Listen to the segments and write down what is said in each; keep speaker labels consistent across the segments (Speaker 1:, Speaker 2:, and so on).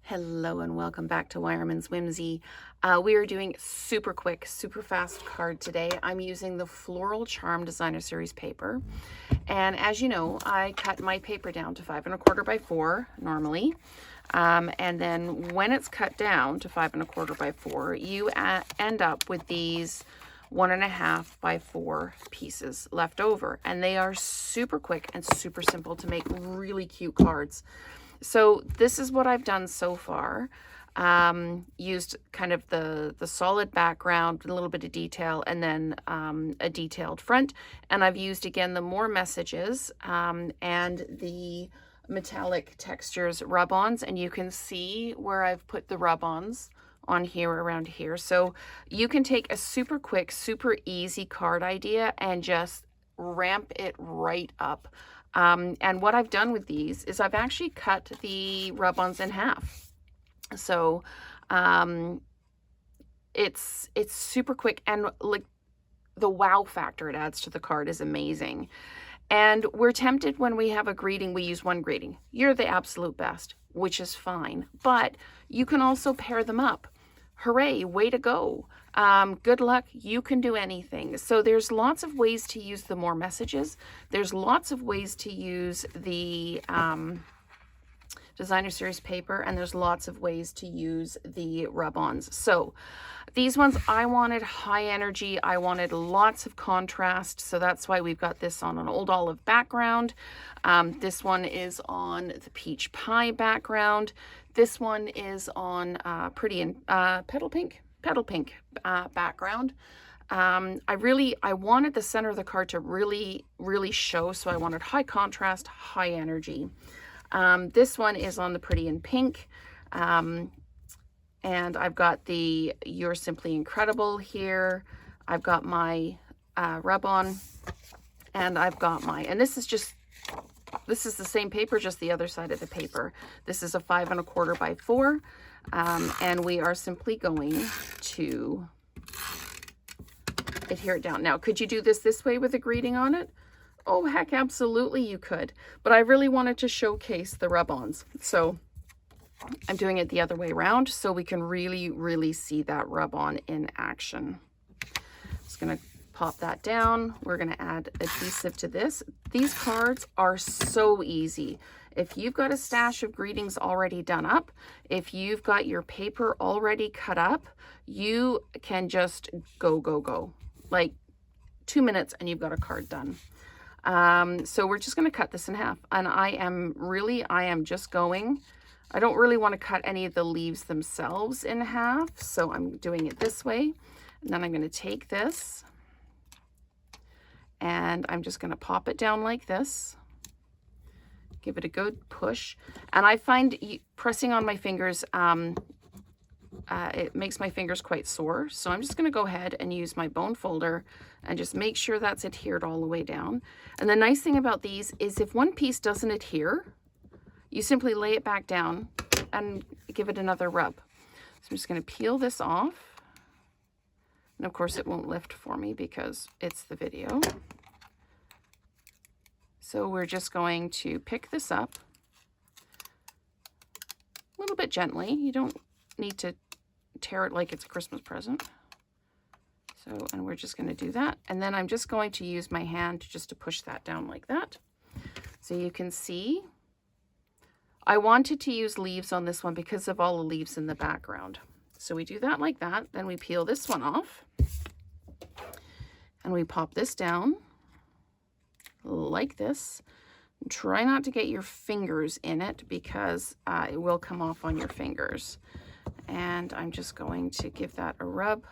Speaker 1: Hello and welcome back to Wireman's Whimsy. We are doing super quick, super fast card today. I'm using the Floral Charm Designer Series paper. And as you know, I cut my paper down to 5 1/4 by 4 normally. And then when it's cut down to 5 1/4 by 4, you end up with these 1 1/2 by 4 pieces left over. And they are super quick and super simple to make really cute cards. So this is what I've done so far. Used kind of the solid background, a little bit of detail, and then a detailed front. And I've used, again, the More Messages and the Metallic Textures Rub-Ons. And you can see where I've put the rub-ons on here, around here. So you can take a super quick, super easy card idea and just ramp it right up. And what I've done with these is I've actually cut the rub-ons in half. So it's super quick, and like the wow factor it adds to the card is amazing. And we're tempted when we have a greeting, we use one greeting. You're the absolute best, which is fine. But you can also pair them up. Hooray, way to go. Good luck, you can do anything. So there's lots of ways to use the More Messages. There's lots of ways to use the Designer Series paper, and there's lots of ways to use the rub-ons. So these ones, I wanted high energy. I wanted lots of contrast. So that's why we've got this on an old olive background. This one is on the peach pie background. This one is on pretty and petal pink background. I wanted the center of the card to really show, so I wanted high contrast, high energy. This one is on the pretty in pink, and I've got the You're Simply Incredible here. I've got my rub-on, and I've got and this is the same paper, just the other side of the paper. This is a 5 1/4 by 4. And we are simply going to adhere it down. Now, could you do this way with a greeting on it? Oh, heck, absolutely you could. But I really wanted to showcase the rub-ons. So I'm doing it the other way around so we can really see that rub-on in action. Just going to pop that down. We're going to add adhesive to this. These cards are so easy. If you've got a stash of greetings already done up, if you've got your paper already cut up, you can just go. Like 2 minutes and you've got a card done. So we're just going to cut this in half. And I am just going, I don't really want to cut any of the leaves themselves in half. So I'm doing it this way. And then I'm going to take this and I'm just going to pop it down like this. Give it a good push. And I find pressing on my fingers, it makes my fingers quite sore. So I'm just going to go ahead and use my bone folder and just make sure that's adhered all the way down. And the nice thing about these is if one piece doesn't adhere, you simply lay it back down and give it another rub. So I'm just going to peel this off. And of course it won't lift for me because it's the video. So we're just going to pick this up a little bit gently. You don't need to tear it like it's a Christmas present. So, and we're just going to do that. And then I'm just going to use my hand just to push that down like that. So you can see, I wanted to use leaves on this one because of all the leaves in the background. So we do that like that. Then we peel this one off and we pop this down like this. Try not to get your fingers in it because it will come off on your fingers. And I'm just going to give that a rub.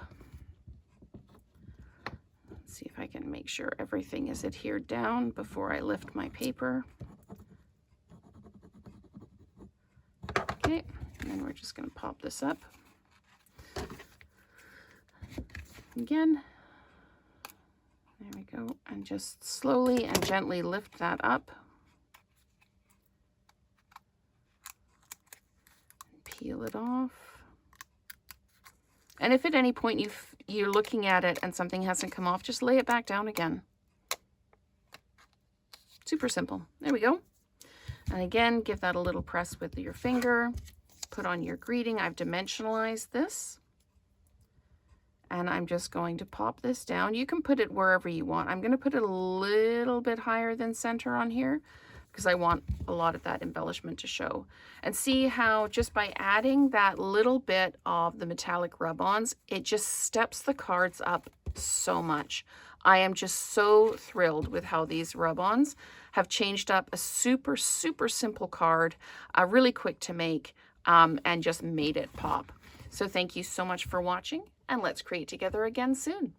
Speaker 1: Let's see if I can make sure everything is adhered down before I lift my paper. Okay, and then we're just going to pop this up. Again. There we go. And just slowly and gently lift that up. Peel it off. And if at any point you're looking at it and something hasn't come off, just lay it back down again. Super simple. There we go. And again, give that a little press with your finger. put on your greeting. I've dimensionalized this. And I'm just going to pop this down. You can put it wherever you want. I'm going to put it a little bit higher than center on here because I want a lot of that embellishment to show. And see how just by adding that little bit of the metallic rub-ons, it just steps the cards up so much. I am just so thrilled with how these rub-ons have changed up a super, super simple card, really quick to make, and just made it pop. So thank you so much for watching, and let's create together again soon.